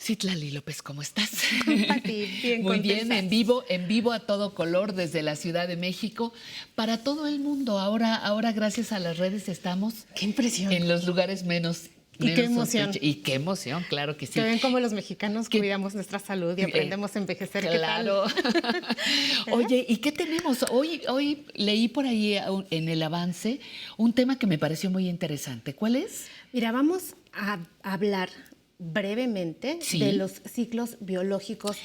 Citlali López, ¿cómo estás? Pati, bien Muy contenta. bien, en vivo a todo color desde la Ciudad de México para todo el mundo. Ahora gracias a las redes estamos ¡Qué impresión! en los lugares menos Y qué emoción. Y qué emoción, claro que sí. Que ven cómo los mexicanos cuidamos nuestra salud y aprendemos a envejecer. Claro. ¿Qué tal? Oye, ¿y qué tenemos? Hoy leí por ahí en el avance un tema que me pareció muy interesante. ¿Cuál es? Mira, vamos a hablar brevemente Sí. de los ciclos biológicos,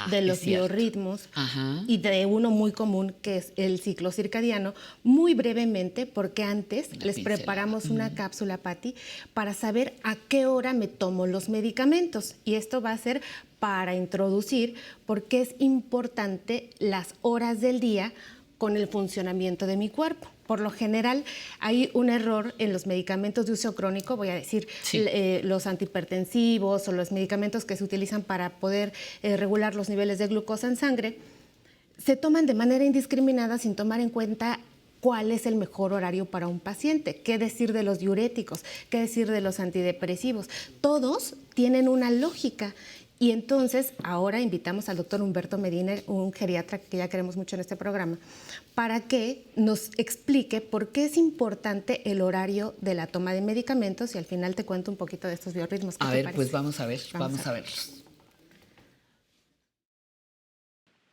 de es los cierto. biorritmos Ajá. y de uno muy común que es el ciclo circadiano, muy brevemente, porque antes Una les pincelada. preparamos una cápsula, Pati, para saber a qué hora me tomo los medicamentos. Y esto va a ser para introducir por qué es importante las horas del día con el funcionamiento de mi cuerpo. Por lo general, hay un error en los medicamentos de uso crónico, voy a decir, Sí. los antihipertensivos o los medicamentos que se utilizan para poder regular los niveles de glucosa en sangre, se toman de manera indiscriminada sin tomar en cuenta cuál es el mejor horario para un paciente. ¿Qué decir de los diuréticos? ¿Qué decir de los antidepresivos? Todos tienen una lógica. Y entonces ahora invitamos al doctor Humberto Medina, un geriatra que ya queremos mucho en este programa, para que nos explique por qué es importante el horario de la toma de medicamentos y al final te cuento un poquito de estos biorritmos. ¿Qué A te ver, parece? pues vamos a ver, Vamos vamos a a ver. verlos.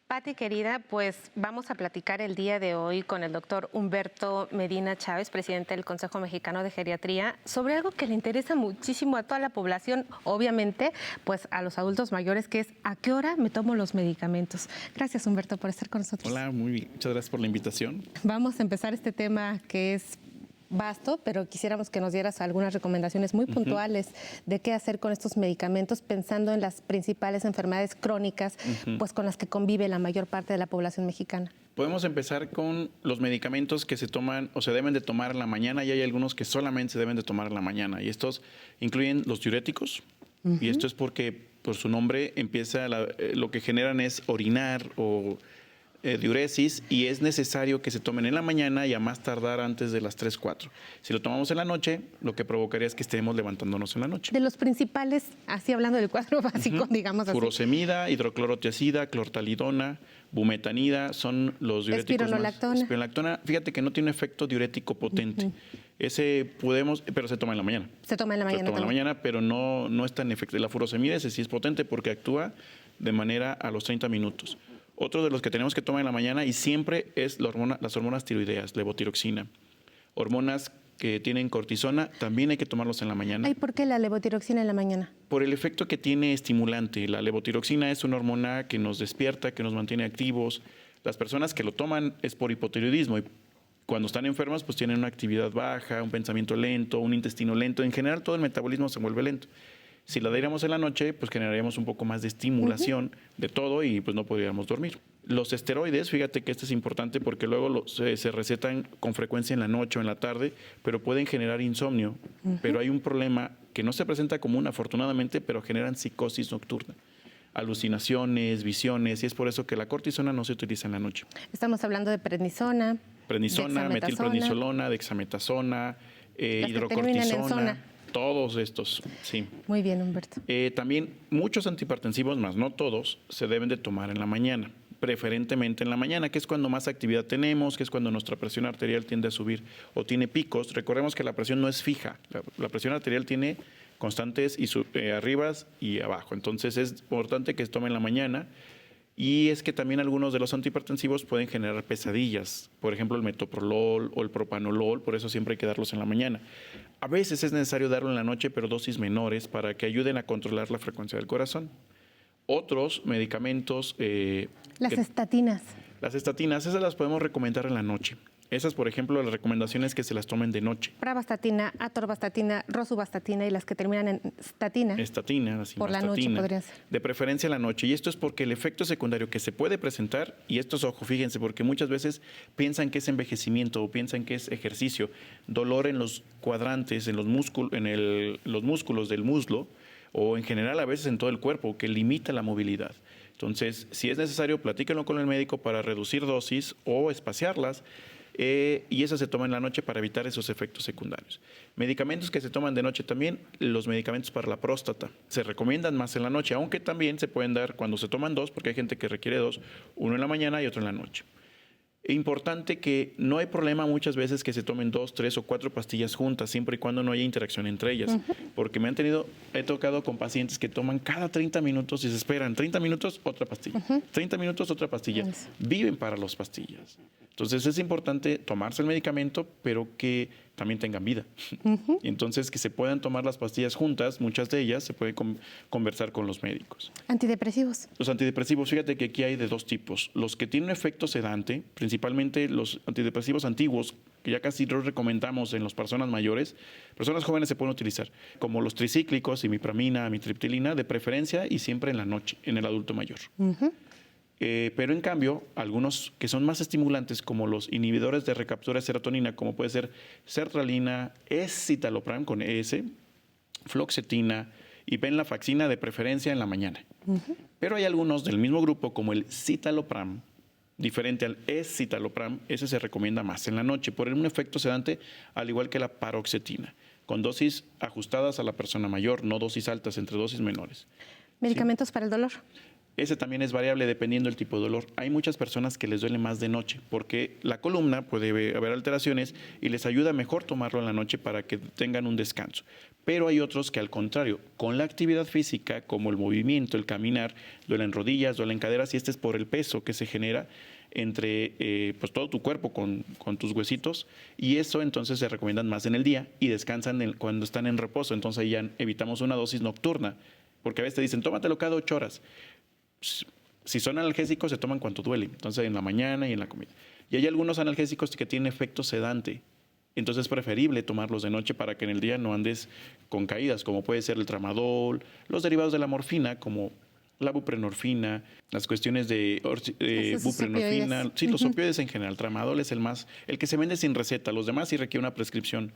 Pati querida, pues vamos a platicar el día de hoy con el doctor Humberto Medina Chávez, presidente del Consejo Mexicano de Geriatría, sobre algo que le interesa muchísimo a toda la población, obviamente, pues a los adultos mayores, que es ¿a qué hora me tomo los medicamentos? Gracias, Humberto, por estar con nosotros. Hola, muy bien. Muchas gracias por la invitación. Vamos a empezar este tema que es vasto, pero quisiéramos que nos dieras algunas recomendaciones muy puntuales de qué hacer con estos medicamentos, pensando en las principales enfermedades crónicas, pues con las que convive la mayor parte de la población mexicana. Podemos empezar con los medicamentos que se toman o se deben de tomar en la mañana, y hay algunos que solamente se deben de tomar en la mañana, y estos incluyen los diuréticos, y esto es porque por su nombre empieza lo que generan es orinar o diuresis, y es necesario que se tomen en la mañana y a más tardar antes de las 3, 4. Si lo tomamos en la noche, lo que provocaría es que estemos levantándonos en la noche. De los principales, así hablando del cuadro básico, digamos así. Furosemida, hidroclorotiazida, clortalidona, bumetanida, son los diuréticos Espironolactona. más. Espironolactona, fíjate que no tiene un efecto diurético potente. Ese podemos, pero se toma en la mañana. Se toma en la mañana Se toma en la también. mañana, pero no es tan efectivo. La furosemida, ese sí es potente porque actúa de manera a los 30 minutos. Otro de los que tenemos que tomar en la mañana y siempre es las hormonas tiroideas, levotiroxina. Hormonas que tienen cortisona, también hay que tomarlos en la mañana. Ay, ¿por qué la levotiroxina en la mañana? Por el efecto que tiene estimulante. La levotiroxina es una hormona que nos despierta, que nos mantiene activos. Las personas que lo toman es por hipotiroidismo, y cuando están enfermas pues tienen una actividad baja, un pensamiento lento, un intestino lento. En general todo el metabolismo se vuelve lento. Si la diéramos en la noche, pues generaríamos un poco más de estimulación de todo y pues no podríamos dormir. Los esteroides, fíjate que esto es importante porque luego se recetan con frecuencia en la noche o en la tarde, pero pueden generar insomnio. Pero hay un problema que no se presenta común, afortunadamente, pero generan psicosis nocturna, alucinaciones, visiones, y es por eso que la cortisona no se utiliza en la noche. Estamos hablando de prednisona, Prednisona, dexametasona. metilprednisolona, dexametasona, Las que terminan en hidrocortisona, zona. todos estos, sí. Muy bien, Humberto. También muchos antihipertensivos, más no todos, se deben de tomar en la mañana, preferentemente en la mañana, que es cuando más actividad tenemos, que es cuando nuestra presión arterial tiende a subir o tiene picos. Recordemos que la presión no es fija, la presión arterial tiene constantes y arribas y abajo, entonces es importante que se tome en la mañana. Y es que también algunos de los antihipertensivos pueden generar pesadillas, por ejemplo el metoprolol o el propanolol, por eso siempre hay que darlos en la mañana. A veces es necesario darlo en la noche, pero dosis menores para que ayuden a controlar la frecuencia del corazón. Otros medicamentos... Las estatinas. Las estatinas, esas las podemos recomendar en la noche. Esas, por ejemplo, las recomendaciones es que se las tomen de noche. Pravastatina, atorvastatina, rosuvastatina y las que terminan en statina. Estatina, la Por la noche simvastatina, podría ser. de preferencia en la noche. Y esto es porque el efecto secundario que se puede presentar, y esto es, ojo, fíjense, porque muchas veces piensan que es envejecimiento o piensan que es ejercicio, dolor en los cuadrantes, en los músculos del muslo, o en general a veces en todo el cuerpo, que limita la movilidad. Entonces, si es necesario, platíquenlo con el médico para reducir dosis o espaciarlas. y esa se toma en la noche para evitar esos efectos secundarios. Medicamentos que se toman de noche también, los medicamentos para la próstata. Se recomiendan más en la noche, aunque también se pueden dar cuando se toman dos, porque hay gente que requiere dos, uno en la mañana y otro en la noche. Importante que no hay problema muchas veces que se tomen 2, 3 o 4 pastillas juntas, siempre y cuando no haya interacción entre ellas. Porque he tocado con pacientes que toman cada 30 minutos y se esperan 30 minutos, otra pastilla. 30 minutos, otra pastilla. Viven para las pastillas. Entonces es importante tomarse el medicamento, pero que también tengan vida. Y entonces que se puedan tomar las pastillas juntas, muchas de ellas se pueden conversar con los médicos. Antidepresivos. Los antidepresivos, fíjate que aquí hay de dos tipos. Los que tienen un efecto sedante, principalmente los antidepresivos antiguos, que ya casi los recomendamos en las personas mayores, personas jóvenes se pueden utilizar, como los tricíclicos, imipramina, amitriptilina, de preferencia y siempre en la noche, en el adulto mayor. Pero en cambio, algunos que son más estimulantes, como los inhibidores de recaptura de serotonina, como puede ser sertralina, escitalopram con ES, fluoxetina y venlafaxina, de preferencia en la mañana. Pero hay algunos del mismo grupo, como el citalopram, diferente al escitalopram, ese se recomienda más en la noche por un efecto sedante, al igual que la paroxetina, con dosis ajustadas a la persona mayor, no dosis altas, entre dosis menores. ¿Medicamentos para el dolor? Ese también es variable dependiendo del tipo de dolor. Hay muchas personas que les duele más de noche porque la columna puede haber alteraciones y les ayuda mejor tomarlo en la noche para que tengan un descanso. Pero hay otros que al contrario, con la actividad física, como el movimiento, el caminar, duelen rodillas, duelen caderas, y este es por el peso que se genera entre pues todo tu cuerpo con tus huesitos, y eso entonces se recomiendan más en el día y descansan cuando están en reposo. Entonces ahí ya evitamos una dosis nocturna, porque a veces te dicen, tómatelo cada 8 horas. Si son analgésicos, se toman cuanto duele. Entonces, en la mañana y en la comida. Y hay algunos analgésicos que tienen efecto sedante. Entonces, es preferible tomarlos de noche para que en el día no andes con caídas, como puede ser el tramadol, los derivados de la morfina, como la buprenorfina, las cuestiones de buprenorfina. Opioides. Sí, los opioides en general. Tramadol es el que se vende sin receta. Los demás sí requiere una prescripción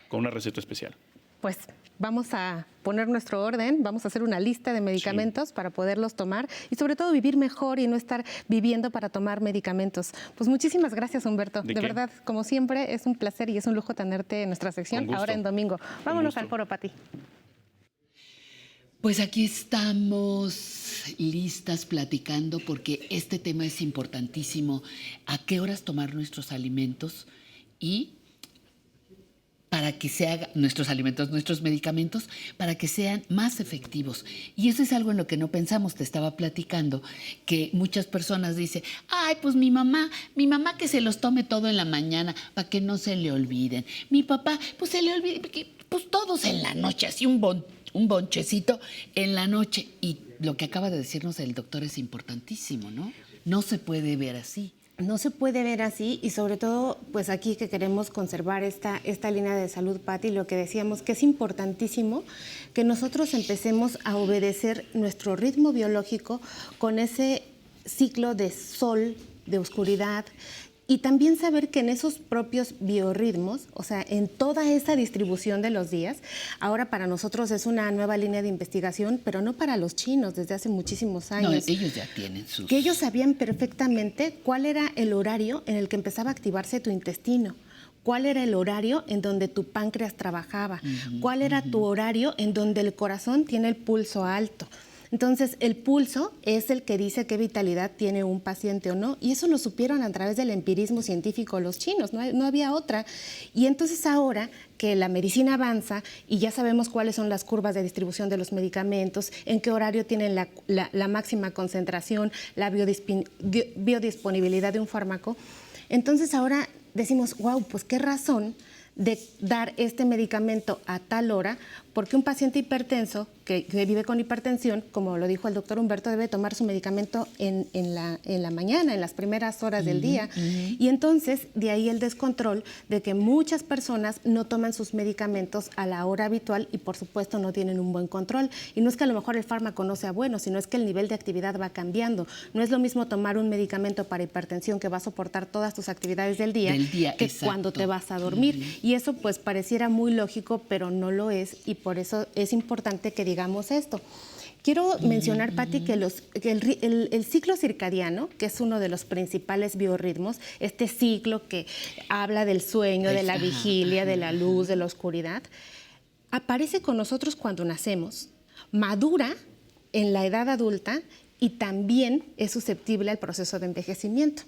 con una receta especial. Pues vamos a poner nuestro orden, vamos a hacer una lista de medicamentos para poderlos tomar y sobre todo vivir mejor y no estar viviendo para tomar medicamentos. Pues muchísimas gracias, Humberto. De verdad, como siempre, es un placer y es un lujo tenerte en nuestra sección ahora en domingo. Vámonos al foro, Pati. Pues aquí estamos listas platicando porque este tema es importantísimo. ¿A qué horas tomar nuestros alimentos? Y para que se hagan nuestros alimentos, nuestros medicamentos, para que sean más efectivos. Y eso es algo en lo que no pensamos. Te estaba platicando que muchas personas dicen, ay, pues mi mamá que se los tome todo en la mañana para que no se le olviden. Mi papá, pues se le olvide, pues todos en la noche, así un bonchecito en la noche. Y lo que acaba de decirnos el doctor es importantísimo, ¿no? No se puede ver así. No se puede ver así y sobre todo, pues aquí que queremos conservar esta línea de salud, Pati, lo que decíamos que es importantísimo que nosotros empecemos a obedecer nuestro ritmo biológico con ese ciclo de sol, de oscuridad, y también saber que en esos propios biorritmos, o sea, en toda esa distribución de los días, ahora para nosotros es una nueva línea de investigación, pero no para los chinos desde hace muchísimos años. No, ellos ya tienen sus... Que ellos sabían perfectamente cuál era el horario en el que empezaba a activarse tu intestino. ¿Cuál era el horario en donde tu páncreas trabajaba? ¿Cuál era tu horario en donde el corazón tiene el pulso alto? Entonces, el pulso es el que dice qué vitalidad tiene un paciente o no, y eso lo supieron a través del empirismo científico los chinos, no había otra. Y entonces ahora que la medicina avanza y ya sabemos cuáles son las curvas de distribución de los medicamentos, en qué horario tienen la máxima concentración, la biodisponibilidad de un fármaco, entonces ahora decimos, wow, pues qué razón de dar este medicamento a tal hora, porque un paciente hipertenso que vive con hipertensión, como lo dijo el doctor Humberto, debe tomar su medicamento en la mañana, en las primeras horas del día. Y entonces, de ahí el descontrol de que muchas personas no toman sus medicamentos a la hora habitual y, por supuesto, no tienen un buen control. Y no es que a lo mejor el fármaco no sea bueno, sino es que el nivel de actividad va cambiando. No es lo mismo tomar un medicamento para hipertensión que va a soportar todas tus actividades del día que exacto. Cuando te vas a dormir. Y eso, pues, pareciera muy lógico, pero no lo es. Y por eso es importante que digamos esto. Quiero mencionar, Pati, que el ciclo circadiano, que es uno de los principales biorritmos, este ciclo que habla del sueño, de la vigilia, de la luz, de la oscuridad, aparece con nosotros cuando nacemos, madura en la edad adulta y también es susceptible al proceso de envejecimiento.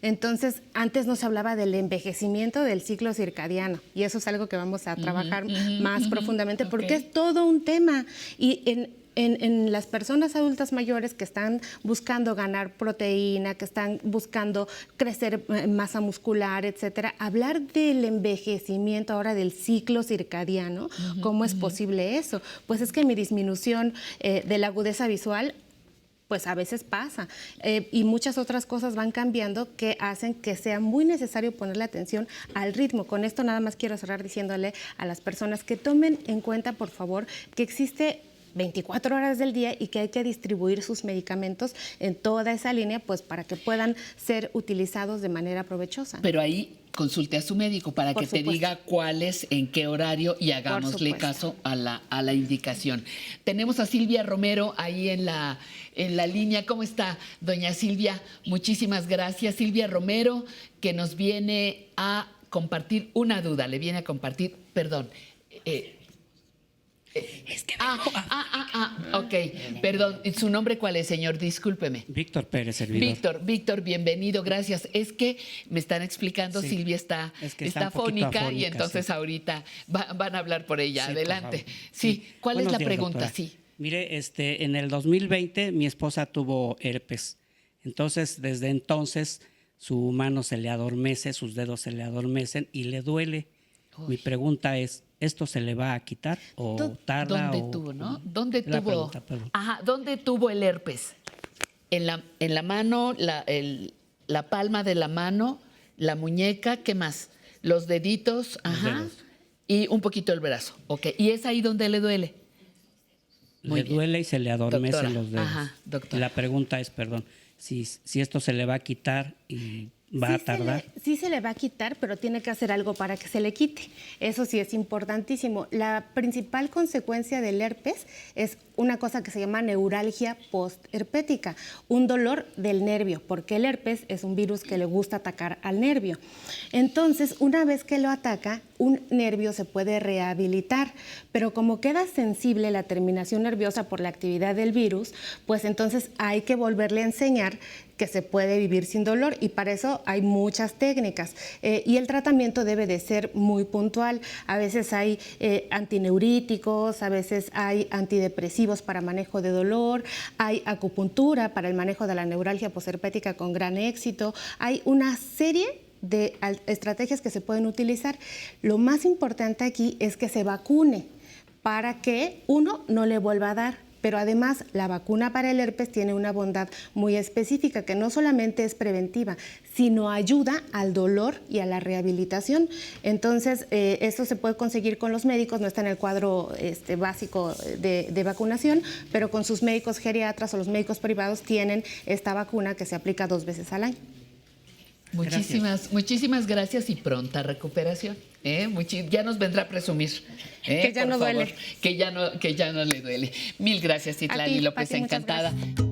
Entonces, antes nos hablaba del envejecimiento del ciclo circadiano y eso es algo que vamos a trabajar más profundamente porque es todo un tema. Y en las personas adultas mayores que están buscando ganar proteína, que están buscando crecer masa muscular, etcétera, hablar del envejecimiento ahora del ciclo circadiano, ¿cómo es posible eso? Pues es que mi disminución de la agudeza visual pues a veces pasa y muchas otras cosas van cambiando que hacen que sea muy necesario ponerle atención al ritmo. Con esto nada más quiero cerrar diciéndole a las personas que tomen en cuenta, por favor, que existe 24 horas del día y que hay que distribuir sus medicamentos en toda esa línea, pues para que puedan ser utilizados de manera provechosa. Pero ahí consulte a su médico para Por que te supuesto. diga cuál es, en qué horario y hagámosle caso a la indicación. Tenemos a Silvia Romero ahí en la línea. ¿Cómo está, doña Silvia? Muchísimas gracias. Silvia Romero, que nos viene a compartir una duda, le viene a compartir, perdón. Es que Ok, perdón. ¿Su nombre cuál es, señor? Discúlpeme. Víctor Pérez, servidor. Víctor, bienvenido, gracias. Es que me están explicando, Sí, Silvia está es que está un poquito afónica y afónica, entonces sí. ahorita van a hablar por ella. Sí, Adelante. por favor. Sí, ¿cuál es Buenos la días, pregunta? doctora. Sí. Mire, en el 2020 mi esposa tuvo herpes. Entonces, desde entonces, su mano se le adormece, sus dedos se le adormecen y le duele. Mi pregunta es, ¿esto se le va a quitar o tarda? ¿Dónde o, tuvo, no? ¿Dónde La tuvo? pregunta, perdón. Ajá, ¿dónde tuvo el herpes? En la mano, la palma de la mano, la muñeca, ¿qué más? Los deditos, ajá, dedos. y un poquito el brazo. Ok, ¿y es ahí donde le duele? Muy Le bien. duele y se le adormecen Doctora, los dedos. ajá, doctora. Y la pregunta es, perdón, si esto se le va a quitar y va a tardar. Sí se le va a quitar, pero tiene que hacer algo para que se le quite. Eso sí es importantísimo. La principal consecuencia del herpes es una cosa que se llama neuralgia postherpética, un dolor del nervio, porque el herpes es un virus que le gusta atacar al nervio. Entonces, una vez que lo ataca, un nervio se puede rehabilitar, pero como queda sensible la terminación nerviosa por la actividad del virus, pues entonces hay que volverle a enseñar que se puede vivir sin dolor y para eso hay muchas técnicas y el tratamiento debe de ser muy puntual. A veces hay antineuríticos, a veces hay antidepresivos para manejo de dolor, hay acupuntura para el manejo de la neuralgia postherpética con gran éxito, hay una serie de estrategias que se pueden utilizar. Lo más importante aquí es que se vacune para que uno no le vuelva a dar. Pero además, la vacuna para el herpes tiene una bondad muy específica, que no solamente es preventiva, sino ayuda al dolor y a la rehabilitación. Entonces, esto se puede conseguir con los médicos, no está en el cuadro básico de vacunación, pero con sus médicos geriatras o los médicos privados tienen esta vacuna que se aplica 2 veces al año. Muchísimas gracias y pronta recuperación. Ya nos vendrá a presumir. Que ya por no favor, duele. Que ya no le duele. Mil gracias, Citlali A ti, López, Pati, muchas encantada. gracias.